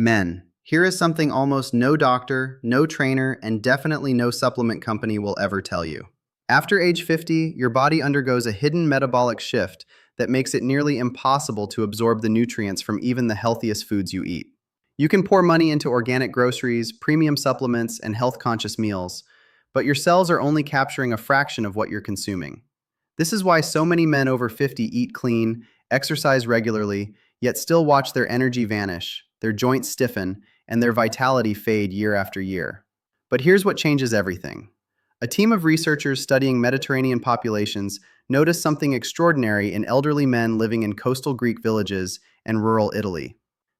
Men. Here is something almost no doctor, no trainer, and definitely no supplement company will ever tell you. After age 50, your body undergoes a hidden metabolic shift that makes it nearly impossible to absorb the nutrients from even the healthiest foods you eat. You can pour money into organic groceries, premium supplements, and health-conscious meals, but your cells are only capturing a fraction of what you're consuming. This is why so many men over 50 eat clean, exercise regularly, yet still watch their energy vanish, their joints stiffen, and their vitality fade year after year. But here's what changes everything. A team of researchers studying Mediterranean populations noticed something extraordinary in elderly men living in coastal Greek villages and rural Italy.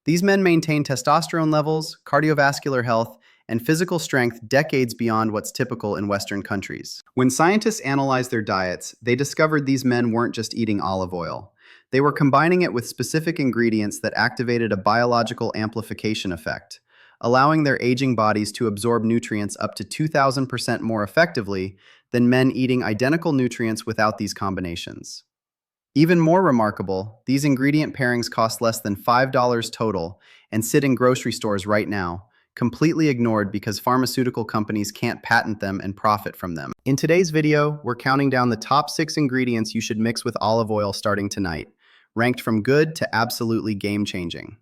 These men maintained testosterone levels, cardiovascular health, and physical strength decades beyond what's typical in Western countries. When scientists analyzed their diets, they discovered these men weren't just eating olive oil. They were combining it with specific ingredients that activated a biological amplification effect, allowing their aging bodies to absorb nutrients up to 2,000% more effectively than men eating identical nutrients without these combinations. Even more remarkable, these ingredient pairings cost less than $5 total and sit in grocery stores right now, completely ignored because pharmaceutical companies can't patent them and profit from them. In today's video, we're counting down the top 6 ingredients you should mix with olive oil starting tonight, ranked from good to absolutely game-changing.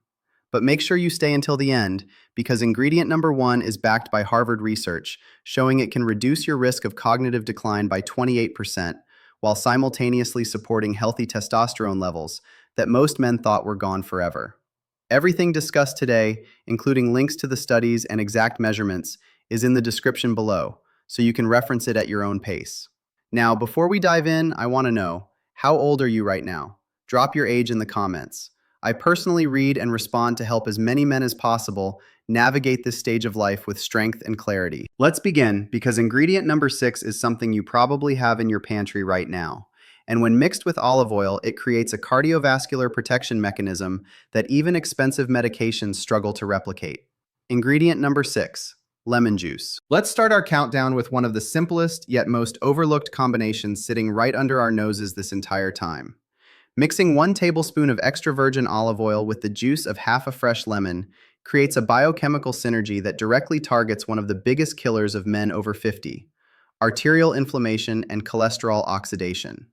But make sure you stay until the end, because ingredient number 1 is backed by Harvard research, showing it can reduce your risk of cognitive decline by 28%, while simultaneously supporting healthy testosterone levels that most men thought were gone forever. Everything discussed today, including links to the studies and exact measurements, is in the description below, so you can reference it at your own pace. Now, before we dive in, I want to know, how old are you right now? Drop your age in the comments. I personally read and respond to help as many men as possible navigate this stage of life with strength and clarity. Let's begin, because ingredient number 6 is something you probably have in your pantry right now. And when mixed with olive oil, it creates a cardiovascular protection mechanism that even expensive medications struggle to replicate. Ingredient number 6, lemon juice. Let's start our countdown with one of the simplest yet most overlooked combinations sitting right under our noses this entire time. Mixing 1 tablespoon of extra virgin olive oil with the juice of half a fresh lemon creates a biochemical synergy that directly targets one of the biggest killers of men over 50, arterial inflammation and cholesterol oxidation.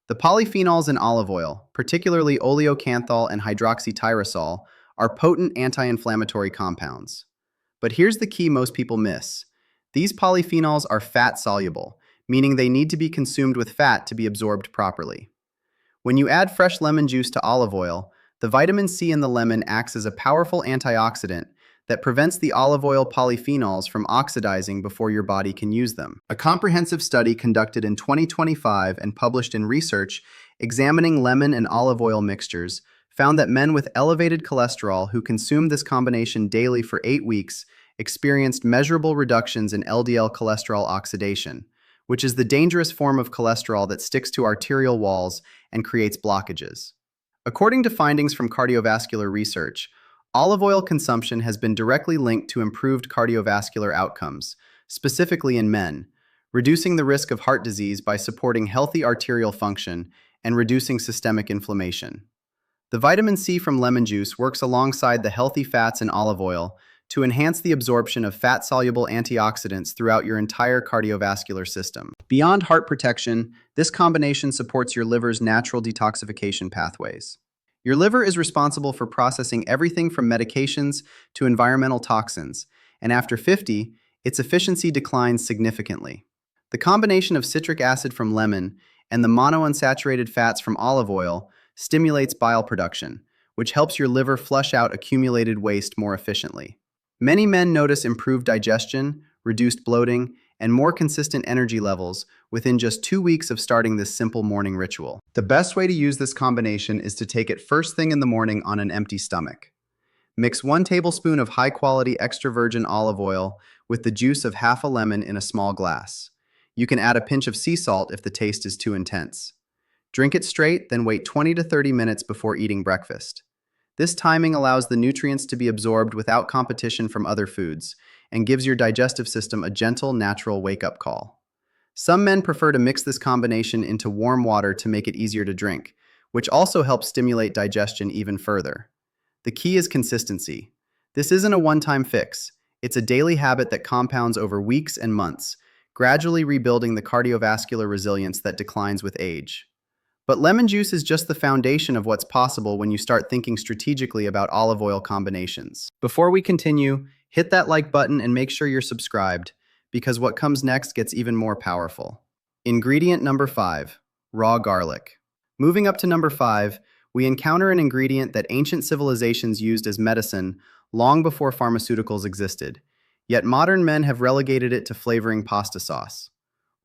The polyphenols in olive oil, particularly oleocanthal and hydroxytyrosol, are potent anti-inflammatory compounds. But here's the key most people miss. These polyphenols are fat-soluble, meaning they need to be consumed with fat to be absorbed properly. When you add fresh lemon juice to olive oil, the vitamin C in the lemon acts as a powerful antioxidant that prevents the olive oil polyphenols from oxidizing before your body can use them. A comprehensive study conducted in 2025 and published in Research examining lemon and olive oil mixtures found that men with elevated cholesterol who consumed this combination daily for 8 weeks experienced measurable reductions in LDL cholesterol oxidation, which is the dangerous form of cholesterol that sticks to arterial walls and creates blockages. According to findings from cardiovascular research, olive oil consumption has been directly linked to improved cardiovascular outcomes, specifically in men, reducing the risk of heart disease by supporting healthy arterial function and reducing systemic inflammation. The vitamin C from lemon juice works alongside the healthy fats in olive oil to enhance the absorption of fat-soluble antioxidants throughout your entire cardiovascular system. Beyond heart protection, this combination supports your liver's natural detoxification pathways. Your liver is responsible for processing everything from medications to environmental toxins, and after 50, its efficiency declines significantly. The combination of citric acid from lemon and the monounsaturated fats from olive oil stimulates bile production, which helps your liver flush out accumulated waste more efficiently. Many men notice improved digestion, reduced bloating, and more consistent energy levels within just 2 weeks of starting this simple morning ritual. The best way to use this combination is to take it first thing in the morning on an empty stomach. Mix 1 tablespoon of high-quality extra virgin olive oil with the juice of half a lemon in a small glass. You can add a pinch of sea salt if the taste is too intense. Drink it straight, then wait 20 to 30 minutes before eating breakfast. This timing allows the nutrients to be absorbed without competition from other foods and gives your digestive system a gentle, natural wake-up call. Some men prefer to mix this combination into warm water to make it easier to drink, which also helps stimulate digestion even further. The key is consistency. This isn't a one-time fix. It's a daily habit that compounds over weeks and months, gradually rebuilding the cardiovascular resilience that declines with age. But lemon juice is just the foundation of what's possible when you start thinking strategically about olive oil combinations. Before we continue, hit that like button and make sure you're subscribed, because what comes next gets even more powerful. Ingredient number 5, raw garlic. Moving up to number 5, we encounter an ingredient that ancient civilizations used as medicine long before pharmaceuticals existed, yet modern men have relegated it to flavoring pasta sauce.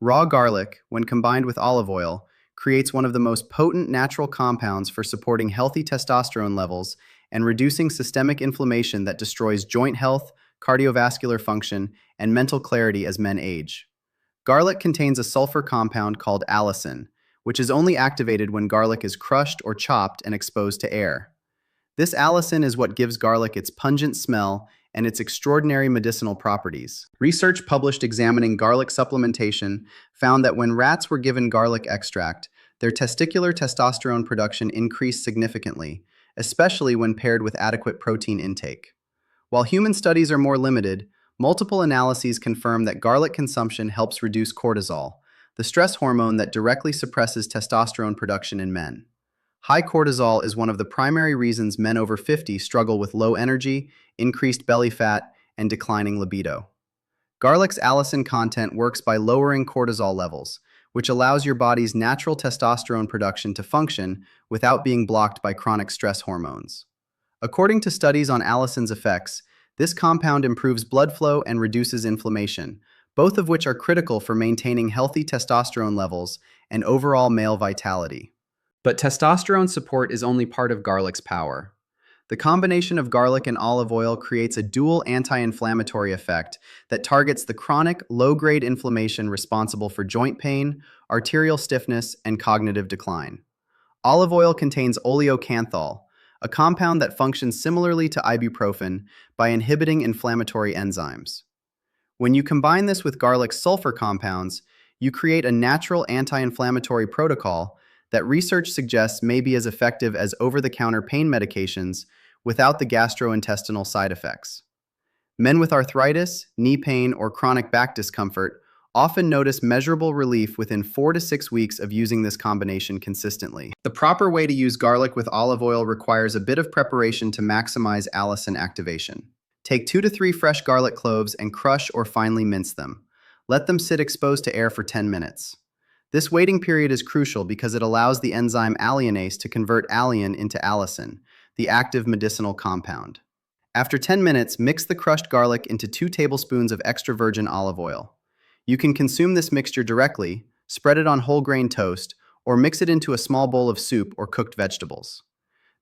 Raw garlic, when combined with olive oil, creates one of the most potent natural compounds for supporting healthy testosterone levels and reducing systemic inflammation that destroys joint health, cardiovascular function, and mental clarity as men age. Garlic contains a sulfur compound called allicin, which is only activated when garlic is crushed or chopped and exposed to air. This allicin is what gives garlic its pungent smell and its extraordinary medicinal properties. Research published examining garlic supplementation found that when rats were given garlic extract, their testicular testosterone production increased significantly, especially when paired with adequate protein intake. While human studies are more limited, multiple analyses confirm that garlic consumption helps reduce cortisol, the stress hormone that directly suppresses testosterone production in men. High cortisol is one of the primary reasons men over 50 struggle with low energy, increased belly fat, and declining libido. Garlic's allicin content works by lowering cortisol levels, which allows your body's natural testosterone production to function without being blocked by chronic stress hormones. According to studies on allicin's effects, this compound improves blood flow and reduces inflammation, both of which are critical for maintaining healthy testosterone levels and overall male vitality. But testosterone support is only part of garlic's power. The combination of garlic and olive oil creates a dual anti-inflammatory effect that targets the chronic, low-grade inflammation responsible for joint pain, arterial stiffness, and cognitive decline. Olive oil contains oleocanthal, a compound that functions similarly to ibuprofen by inhibiting inflammatory enzymes. When you combine this with garlic's sulfur compounds, you create a natural anti-inflammatory protocol that research suggests may be as effective as over-the-counter pain medications without the gastrointestinal side effects. Men with arthritis, knee pain, or chronic back discomfort often notice measurable relief within 4 to 6 weeks of using this combination consistently. The proper way to use garlic with olive oil requires a bit of preparation to maximize allicin activation. Take 2 to 3 fresh garlic cloves and crush or finely mince them. Let them sit exposed to air for 10 minutes. This waiting period is crucial because it allows the enzyme alliinase to convert alliin into allicin, the active medicinal compound. After 10 minutes, mix the crushed garlic into 2 tablespoons of extra virgin olive oil. You can consume this mixture directly, spread it on whole grain toast, or mix it into a small bowl of soup or cooked vegetables.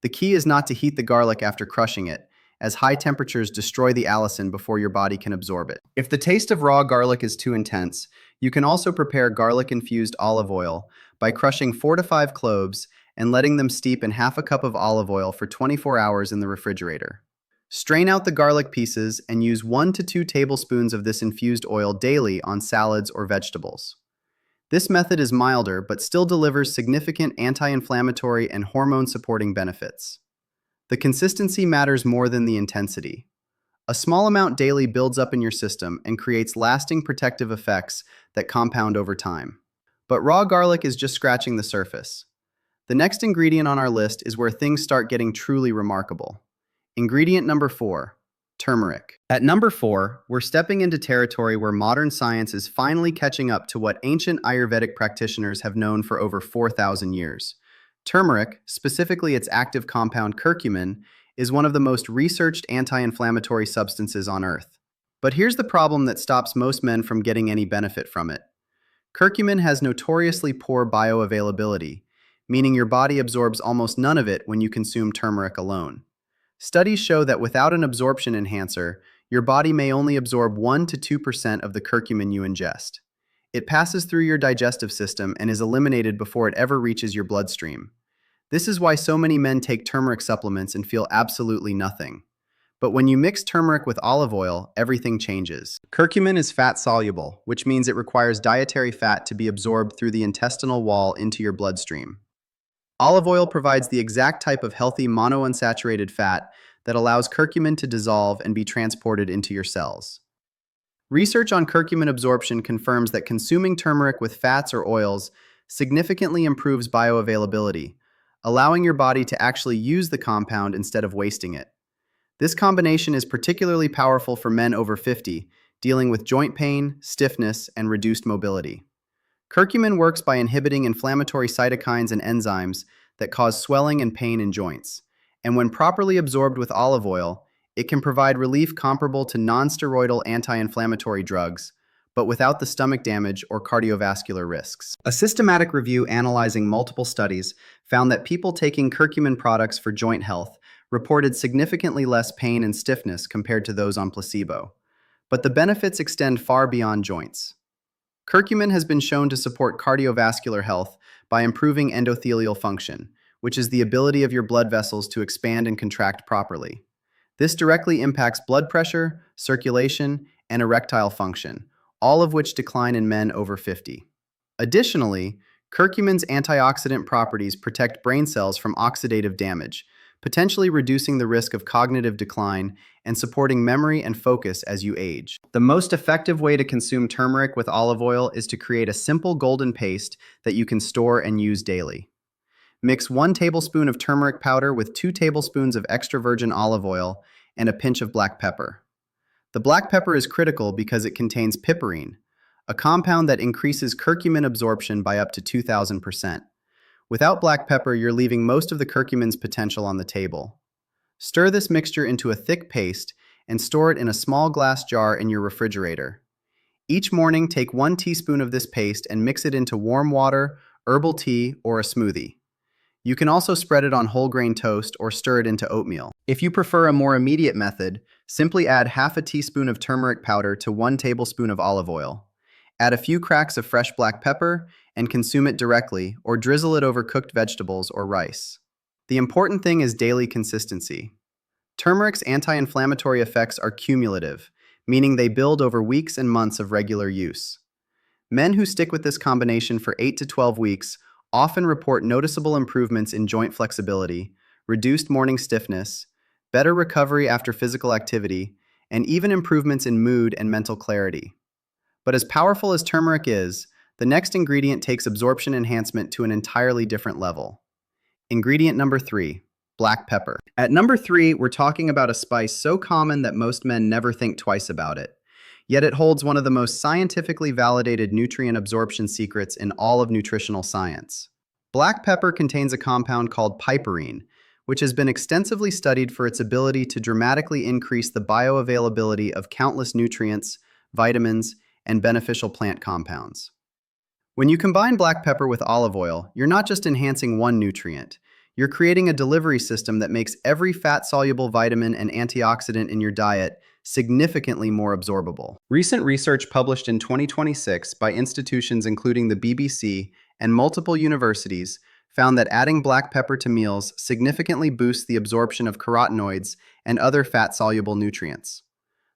The key is not to heat the garlic after crushing it, as high temperatures destroy the allicin before your body can absorb it. If the taste of raw garlic is too intense, you can also prepare garlic-infused olive oil by crushing 4 to 5 cloves and letting them steep in half a cup of olive oil for 24 hours in the refrigerator. Strain out the garlic pieces and use 1 to 2 tablespoons of this infused oil daily on salads or vegetables. This method is milder but still delivers significant anti-inflammatory and hormone-supporting benefits. The consistency matters more than the intensity. A small amount daily builds up in your system and creates lasting protective effects that compound over time. But raw garlic is just scratching the surface. The next ingredient on our list is where things start getting truly remarkable. Ingredient number 4, turmeric. At number 4, we're stepping into territory where modern science is finally catching up to what ancient Ayurvedic practitioners have known for over 4,000 years. Turmeric, specifically its active compound curcumin, is one of the most researched anti-inflammatory substances on Earth. But here's the problem that stops most men from getting any benefit from it. Curcumin has notoriously poor bioavailability, meaning your body absorbs almost none of it when you consume turmeric alone. Studies show that without an absorption enhancer, your body may only absorb 1 to 2% of the curcumin you ingest. It passes through your digestive system and is eliminated before it ever reaches your bloodstream. This is why so many men take turmeric supplements and feel absolutely nothing. But when you mix turmeric with olive oil, everything changes. Curcumin is fat-soluble, which means it requires dietary fat to be absorbed through the intestinal wall into your bloodstream. Olive oil provides the exact type of healthy monounsaturated fat that allows curcumin to dissolve and be transported into your cells. Research on curcumin absorption confirms that consuming turmeric with fats or oils significantly improves bioavailability, allowing your body to actually use the compound instead of wasting it. This combination is particularly powerful for men over 50, dealing with joint pain, stiffness, and reduced mobility. Curcumin works by inhibiting inflammatory cytokines and enzymes that cause swelling and pain in joints, and when properly absorbed with olive oil, it can provide relief comparable to non-steroidal anti-inflammatory drugs, but without the stomach damage or cardiovascular risks. A systematic review analyzing multiple studies found that people taking curcumin products for joint health reported significantly less pain and stiffness compared to those on placebo. But the benefits extend far beyond joints. Curcumin has been shown to support cardiovascular health by improving endothelial function, which is the ability of your blood vessels to expand and contract properly. This directly impacts blood pressure, circulation, and erectile function, all of which decline in men over 50. Additionally, curcumin's antioxidant properties protect brain cells from oxidative damage, potentially reducing the risk of cognitive decline and supporting memory and focus as you age. The most effective way to consume turmeric with olive oil is to create a simple golden paste that you can store and use daily. Mix 1 tablespoon of turmeric powder with 2 tablespoons of extra virgin olive oil and a pinch of black pepper. The black pepper is critical because it contains piperine, a compound that increases curcumin absorption by up to 2,000%. Without black pepper, you're leaving most of the curcumin's potential on the table. Stir this mixture into a thick paste and store it in a small glass jar in your refrigerator. Each morning, take 1 teaspoon of this paste and mix it into warm water, herbal tea, or a smoothie. You can also spread it on whole grain toast or stir it into oatmeal. If you prefer a more immediate method, simply add half a teaspoon of turmeric powder to 1 tablespoon of olive oil. Add a few cracks of fresh black pepper and consume it directly or drizzle it over cooked vegetables or rice. The important thing is daily consistency. Turmeric's anti-inflammatory effects are cumulative, meaning they build over weeks and months of regular use. Men who stick with this combination for 8 to 12 weeks often report noticeable improvements in joint flexibility, reduced morning stiffness, better recovery after physical activity, and even improvements in mood and mental clarity. But as powerful as turmeric is, the next ingredient takes absorption enhancement to an entirely different level. Ingredient number 3, black pepper. At number 3, we're talking about a spice so common that most men never think twice about it. Yet it holds one of the most scientifically validated nutrient absorption secrets in all of nutritional science. Black pepper contains a compound called piperine, which has been extensively studied for its ability to dramatically increase the bioavailability of countless nutrients, vitamins, and beneficial plant compounds. When you combine black pepper with olive oil, you're not just enhancing one nutrient. You're creating a delivery system that makes every fat-soluble vitamin and antioxidant in your diet significantly more absorbable. Recent research published in 2026 by institutions including the BBC and multiple universities found that adding black pepper to meals significantly boosts the absorption of carotenoids and other fat-soluble nutrients.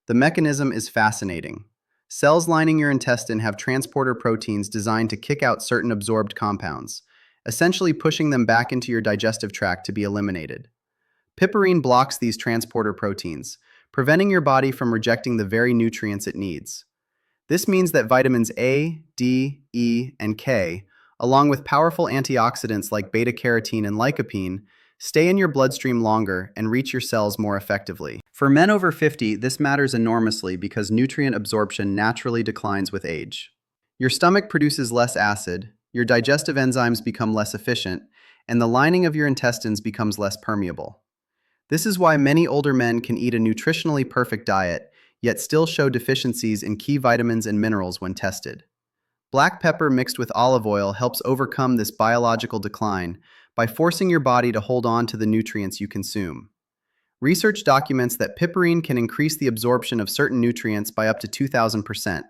The mechanism is fascinating. Cells lining your intestine have transporter proteins designed to kick out certain absorbed compounds, essentially pushing them back into your digestive tract to be eliminated. Piperine blocks these transporter proteins, preventing your body from rejecting the very nutrients it needs. This means that vitamins A, D, E, and K, along with powerful antioxidants like beta-carotene and lycopene, stay in your bloodstream longer and reach your cells more effectively. For men over 50, this matters enormously because nutrient absorption naturally declines with age. Your stomach produces less acid, your digestive enzymes become less efficient, and the lining of your intestines becomes less permeable. This is why many older men can eat a nutritionally perfect diet, yet still show deficiencies in key vitamins and minerals when tested. Black pepper mixed with olive oil helps overcome this biological decline by forcing your body to hold on to the nutrients you consume. Research documents that piperine can increase the absorption of certain nutrients by up to 2,000%,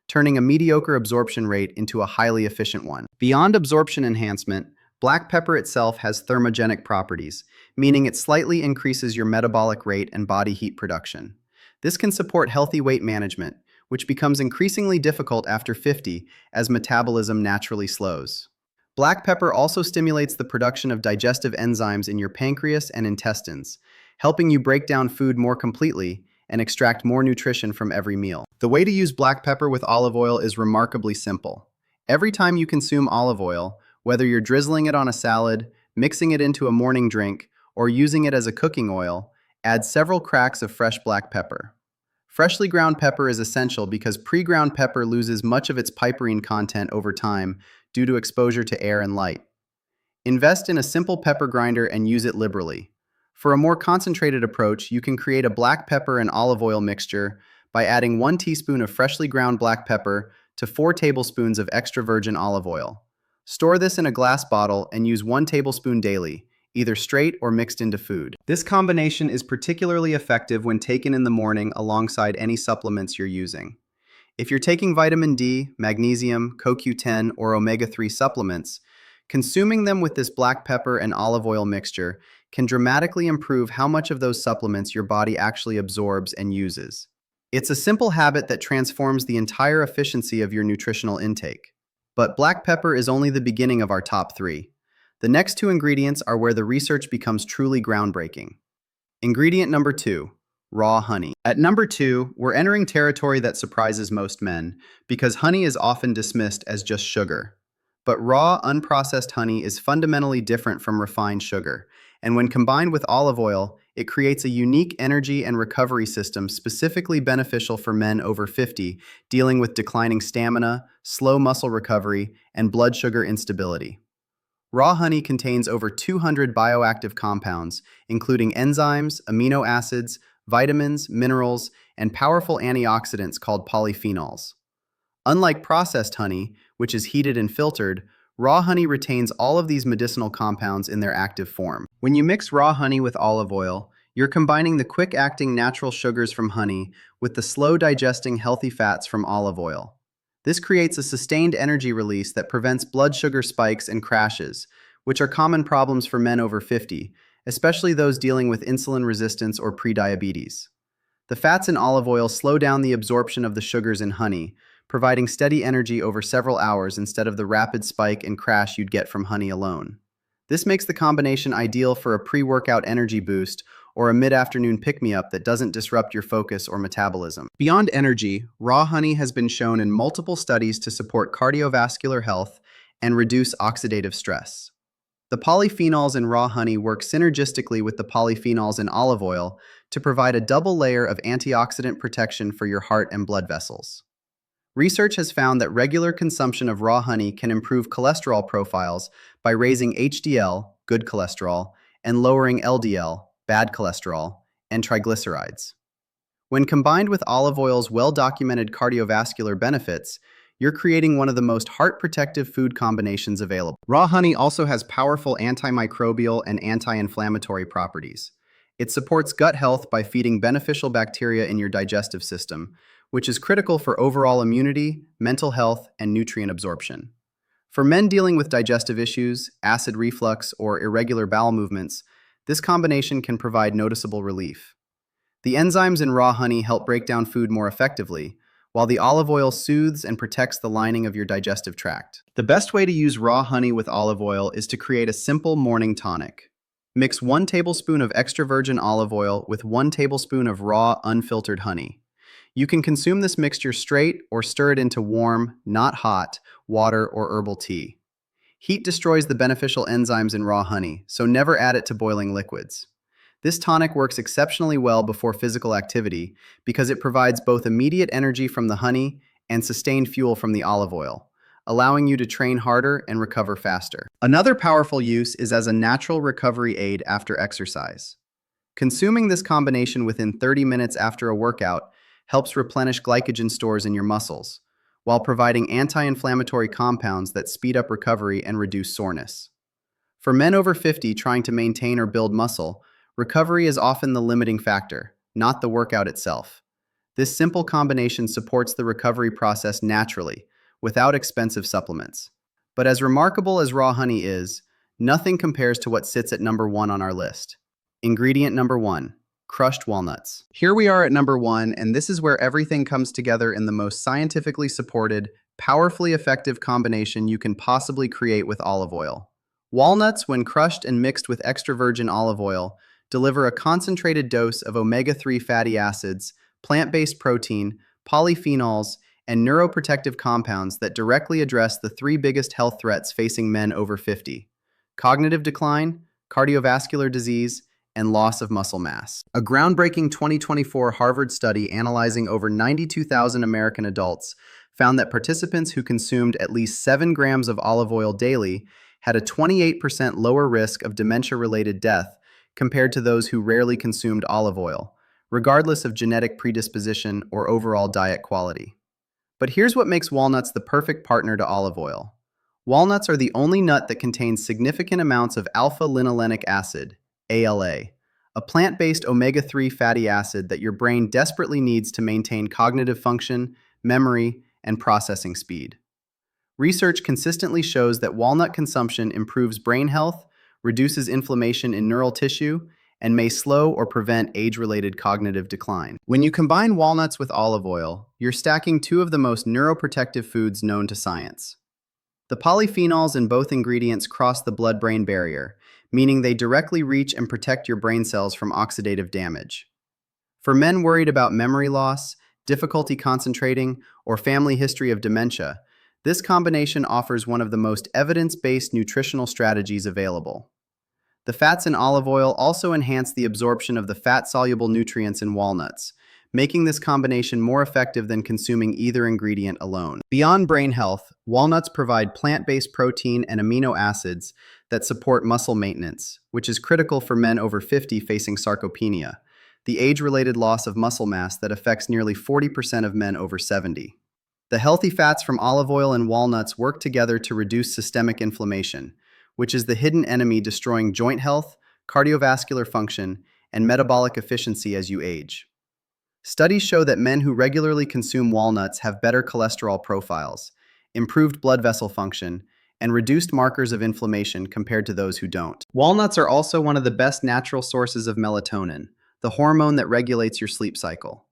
turning a mediocre absorption rate into a highly efficient one. Beyond absorption enhancement, black pepper itself has thermogenic properties, meaning it slightly increases your metabolic rate and body heat production. This can support healthy weight management, which becomes increasingly difficult after 50 as metabolism naturally slows. Black pepper also stimulates the production of digestive enzymes in your pancreas and intestines, helping you break down food more completely and extract more nutrition from every meal. The way to use black pepper with olive oil is remarkably simple. Every time you consume olive oil, whether you're drizzling it on a salad, mixing it into a morning drink, or using it as a cooking oil, add several cracks of fresh black pepper. Freshly ground pepper is essential because pre-ground pepper loses much of its piperine content over time due to exposure to air and light. Invest in a simple pepper grinder and use it liberally. For a more concentrated approach, you can create a black pepper and olive oil mixture by adding 1 teaspoon of freshly ground black pepper to 4 tablespoons of extra virgin olive oil. Store this in a glass bottle and use 1 tablespoon daily, either straight or mixed into food. This combination is particularly effective when taken in the morning alongside any supplements you're using. If you're taking vitamin D, magnesium, CoQ10, or omega-3 supplements, consuming them with this black pepper and olive oil mixture can dramatically improve how much of those supplements your body actually absorbs and uses. It's a simple habit that transforms the entire efficiency of your nutritional intake. But black pepper is only the beginning of our top 3. The next 2 ingredients are where the research becomes truly groundbreaking. Ingredient number 2, raw honey. At number 2, we're entering territory that surprises most men because honey is often dismissed as just sugar. But raw, unprocessed honey is fundamentally different from refined sugar, and when combined with olive oil, it creates a unique energy and recovery system specifically beneficial for men over 50 dealing with declining stamina, slow muscle recovery, and blood sugar instability. Raw honey contains over 200 bioactive compounds, including enzymes, amino acids, vitamins, minerals, and powerful antioxidants called polyphenols. Unlike processed honey, which is heated and filtered, raw honey retains all of these medicinal compounds in their active form. When you mix raw honey with olive oil, you're combining the quick-acting natural sugars from honey with the slow-digesting healthy fats from olive oil. This creates a sustained energy release that prevents blood sugar spikes and crashes, which are common problems for men over 50, especially those dealing with insulin resistance or prediabetes. The fats in olive oil slow down the absorption of the sugars in honey, providing steady energy over several hours instead of the rapid spike and crash you'd get from honey alone. This makes the combination ideal for a pre-workout energy boost or a mid-afternoon pick-me-up that doesn't disrupt your focus or metabolism. Beyond energy, raw honey has been shown in multiple studies to support cardiovascular health and reduce oxidative stress. The polyphenols in raw honey work synergistically with the polyphenols in olive oil to provide a double layer of antioxidant protection for your heart and blood vessels. Research has found that regular consumption of raw honey can improve cholesterol profiles by raising HDL, good cholesterol, and lowering LDL, bad cholesterol, and triglycerides. When combined with olive oil's well-documented cardiovascular benefits, you're creating one of the most heart-protective food combinations available. Raw honey also has powerful antimicrobial and anti-inflammatory properties. It supports gut health by feeding beneficial bacteria in your digestive system, which is critical for overall immunity, mental health, and nutrient absorption. For men dealing with digestive issues, acid reflux, or irregular bowel movements, this combination can provide noticeable relief. The enzymes in raw honey help break down food more effectively, while the olive oil soothes and protects the lining of your digestive tract. The best way to use raw honey with olive oil is to create a simple morning tonic. Mix 1 tablespoon of extra virgin olive oil with 1 tablespoon of raw, unfiltered honey. You can consume this mixture straight or stir it into warm, not hot, water or herbal tea. Heat destroys the beneficial enzymes in raw honey, so never add it to boiling liquids. This tonic works exceptionally well before physical activity because it provides both immediate energy from the honey and sustained fuel from the olive oil, allowing you to train harder and recover faster. Another powerful use is as a natural recovery aid after exercise. Consuming this combination within 30 minutes after a workout helps replenish glycogen stores in your muscles, while providing anti-inflammatory compounds that speed up recovery and reduce soreness. For men over 50 trying to maintain or build muscle, recovery is often the limiting factor, not the workout itself. This simple combination supports the recovery process naturally, without expensive supplements. But as remarkable as raw honey is, nothing compares to what sits at number 1 on our list. Ingredient number 1. Crushed walnuts. Here we are at number 1, and this is where everything comes together in the most scientifically supported, powerfully effective combination you can possibly create with olive oil. Walnuts, when crushed and mixed with extra virgin olive oil, deliver a concentrated dose of omega-3 fatty acids, plant-based protein, polyphenols, and neuroprotective compounds that directly address the three biggest health threats facing men over 50: cognitive decline, cardiovascular disease, and loss of muscle mass. A groundbreaking 2024 Harvard study analyzing over 92,000 American adults found that participants who consumed at least 7 grams of olive oil daily had a 28% lower risk of dementia-related death compared to those who rarely consumed olive oil, regardless of genetic predisposition or overall diet quality. But here's what makes walnuts the perfect partner to olive oil. Walnuts are the only nut that contains significant amounts of alpha-linolenic acid, ALA, a plant-based omega-3 fatty acid that your brain desperately needs to maintain cognitive function, memory, and processing speed. Research consistently shows that walnut consumption improves brain health, reduces inflammation in neural tissue, and may slow or prevent age-related cognitive decline. When you combine walnuts with olive oil, you're stacking two of the most neuroprotective foods known to science. The polyphenols in both ingredients cross the blood-brain barrier, meaning they directly reach and protect your brain cells from oxidative damage. For men worried about memory loss, difficulty concentrating, or family history of dementia, this combination offers one of the most evidence-based nutritional strategies available. The fats in olive oil also enhance the absorption of the fat-soluble nutrients in walnuts, making this combination more effective than consuming either ingredient alone. Beyond brain health, walnuts provide plant-based protein and amino acids that support muscle maintenance, which is critical for men over 50 facing sarcopenia, the age-related loss of muscle mass that affects nearly 40% of men over 70. The healthy fats from olive oil and walnuts work together to reduce systemic inflammation, which is the hidden enemy destroying joint health, cardiovascular function, and metabolic efficiency as you age. Studies show that men who regularly consume walnuts have better cholesterol profiles, improved blood vessel function, and reduced markers of inflammation compared to those who don't. Walnuts are also one of the best natural sources of melatonin, the hormone that regulates your sleep cycle.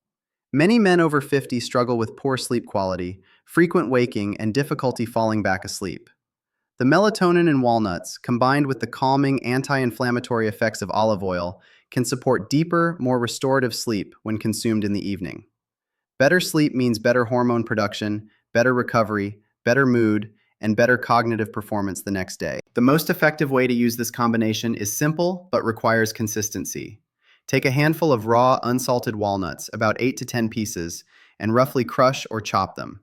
Many men over 50 struggle with poor sleep quality, frequent waking, and difficulty falling back asleep. The melatonin in walnuts, combined with the calming anti-inflammatory effects of olive oil, can support deeper, more restorative sleep when consumed in the evening. Better sleep means better hormone production, better recovery, better mood, and better cognitive performance the next day. The most effective way to use this combination is simple but requires consistency. Take a handful of raw, unsalted walnuts, about 8 to 10 pieces, and roughly crush or chop them.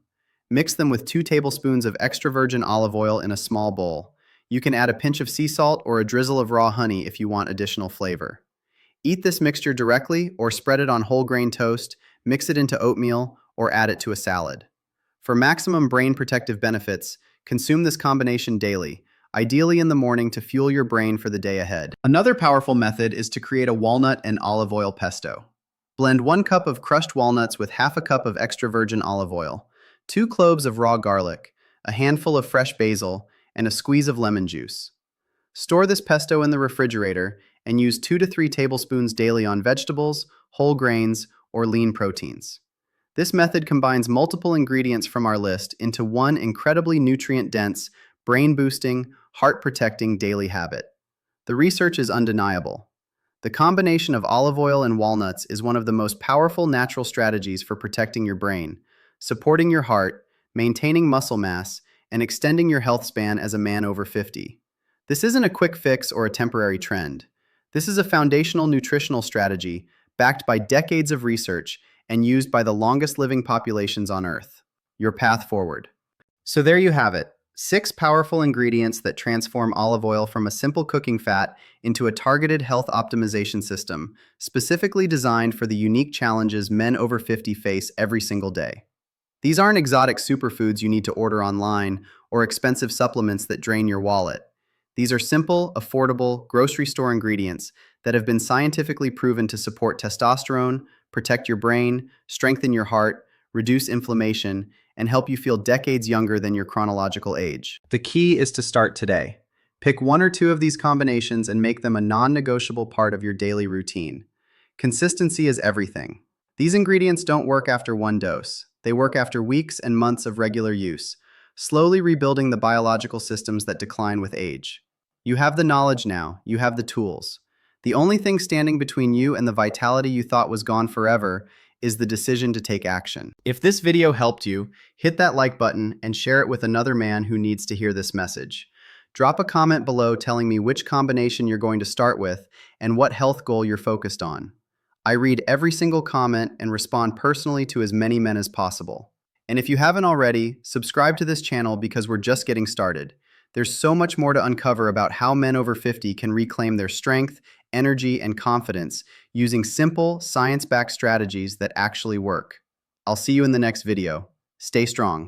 Mix them with 2 tablespoons of extra virgin olive oil in a small bowl. You can add a pinch of sea salt or a drizzle of raw honey if you want additional flavor. Eat this mixture directly or spread it on whole grain toast, mix it into oatmeal, or add it to a salad. For maximum brain protective benefits, consume this combination daily, ideally in the morning to fuel your brain for the day ahead. Another powerful method is to create a walnut and olive oil pesto. Blend 1 cup of crushed walnuts with half a cup of extra virgin olive oil, 2 cloves of raw garlic, a handful of fresh basil, and a squeeze of lemon juice. Store this pesto in the refrigerator and use 2 to 3 tablespoons daily on vegetables, whole grains, or lean proteins. This method combines multiple ingredients from our list into one incredibly nutrient-dense, brain-boosting, heart-protecting daily habit. The research is undeniable. The combination of olive oil and walnuts is one of the most powerful natural strategies for protecting your brain, supporting your heart, maintaining muscle mass, and extending your health span as a man over 50. This isn't a quick fix or a temporary trend. This is a foundational nutritional strategy backed by decades of research and used by the longest living populations on Earth. Your path forward. So there you have it. 6 powerful ingredients that transform olive oil from a simple cooking fat into a targeted health optimization system, specifically designed for the unique challenges men over 50 face every single day. These aren't exotic superfoods you need to order online or expensive supplements that drain your wallet. These are simple, affordable, grocery store ingredients that have been scientifically proven to support testosterone, protect your brain, strengthen your heart, reduce inflammation, and help you feel decades younger than your chronological age. The key is to start today. Pick 1 or 2 of these combinations and make them a non-negotiable part of your daily routine. Consistency is everything. These ingredients don't work after 1 dose. They work after weeks and months of regular use, slowly rebuilding the biological systems that decline with age. You have the knowledge now. You have the tools. The only thing standing between you and the vitality you thought was gone forever is the decision to take action. If this video helped you, hit that like button and share it with another man who needs to hear this message. Drop a comment below telling me which combination you're going to start with and what health goal you're focused on. I read every single comment and respond personally to as many men as possible. And if you haven't already, subscribe to this channel because we're just getting started. There's so much more to uncover about how men over 50 can reclaim their strength, energy, and confidence using simple, science-backed strategies that actually work. I'll see you in the next video. Stay strong.